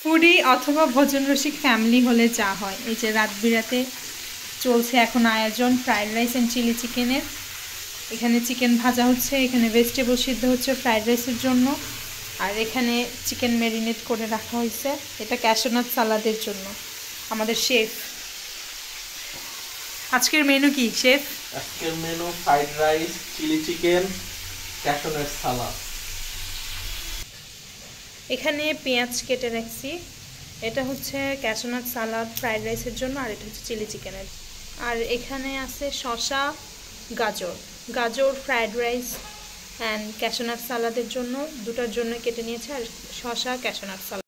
Foodie অথবা ভোজন রসিক ফ্যামিলি হলে যা হয়, এই যে রাত বিরাতে চলছে এখন আয়োজন ফ্রাইড রাইস অ্যান্ড চিলি চিকেনের। এখানে চিকেন ভাজা হচ্ছে, এখানে ভেজিটেবল সিদ্ধ হচ্ছে ফ্রাইড রাইসের জন্য, আর এখানে চিকেন ম্যারিনেট করে রাখা হয়েছে এটা ক্যাশনাট সালাদের জন্য। আমাদের শেফ আজকের মেনু কি শেফ? আজকের menu fried rice, chilli chicken, cashew nut salad. এখানে পেঁয়াজ কেটে রাখছি, এটা হচ্ছে ক্যাশনাট সালাদ ফ্রাইড রাইসের জন্য, আর এটা হচ্ছে চিলি চিকেনের। আর এখানে আছে শসা, গাজর ফ্রাইড রাইস অ্যান্ড ক্যাশনাট সালাদের জন্য, দুটার জন্য কেটে নিয়েছে। আর শসা ক্যাশনাট সালাদ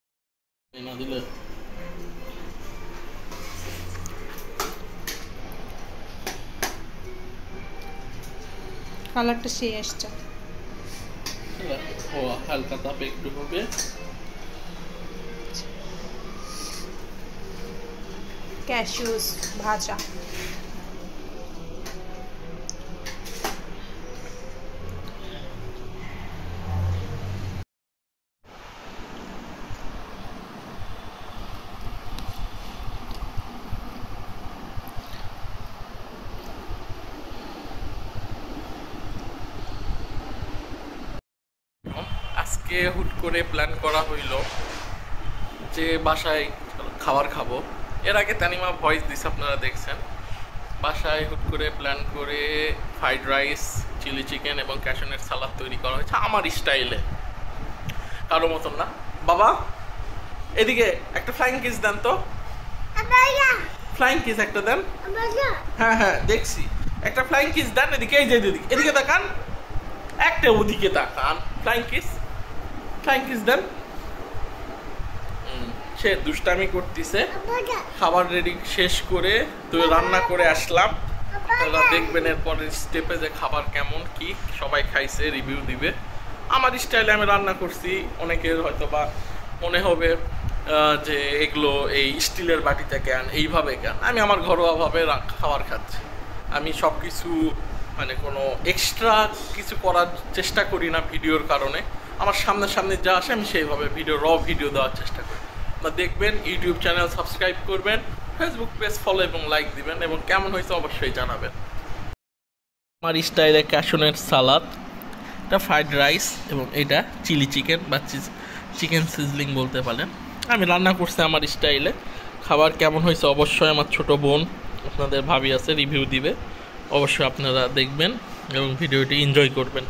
কালারটা সেই আসছে, হালকা তাপে একটু হবে। ক্যাশিউস ভাজা, আজকে হুট করে প্ল্যান করা হইল যে বাসায় খাবার খাবো। এর আগে তানিমা ভয়েস দিছে, আপনারা দেখছেন। বাসায় হুট করে প্ল্যান করে ফ্রাইড রাইস, চিলি চিকেন এবং ক্যাশনাট সালাদ তৈরি করা হয়েছে আমার স্টাইলে, কারো মতন না। বাবা এদিকে একটা ফ্লাইং কিস দেন তো, ফ্লাইং কিস একটা দেন। হ্যাঁ হ্যাঁ দেখছি, একটা ফ্লাইং কিস দেন। এদিকে, এই যে এদিকে তাকান, একটা ওদিকে তাকান। ফ্লাইং কিস দেন। সে দুষ্টামি করতেছে। খাবার রেডি শেষ করে তো রান্না করে আসলাম। আপনারা দেখবেন এরপরের স্টেপে যে খাবার কেমন কি, সবাই খাইছে রিভিউ দিবে। আমার স্টাইলে আমি রান্না করছি। অনেকের হয়তো বা মনে হবে যে এগুলো এই স্টিলের বাটিতে কেন, এইভাবে কেন। আমি আমার ঘরোয়াভাবে খাবার খাচ্ছি। আমি সব কিছু মানে কোনো এক্সট্রা কিছু করার চেষ্টা করি না ভিডিওর কারণে। আমার সামনে যা আসে আমি সেইভাবে র ভিডিও দেওয়ার চেষ্টা করি। আপনারা দেখবেন, ইউটিউব চ্যানেল সাবস্ক্রাইব করবেন, ফেসবুক পেজ ফলো এবং লাইক দিবেন, এবং কেমন হয়েছে অবশ্যই জানাবেন। আমার স্টাইলে ক্যাশনাট সালাদ, এটা ফ্রাইড রাইস এবং এটা চিলি চিকেন বা চিকেন সিজলিং বলতে পারেন। আমি রান্না করছি আমার স্টাইলে। খাবার কেমন হয়েছে অবশ্যই আমার ছোট বোন, আপনাদের ভাবি আছে, রিভিউ দিবে। অবশ্যই আপনারা দেখবেন এবং ভিডিওটি এনজয় করবেন।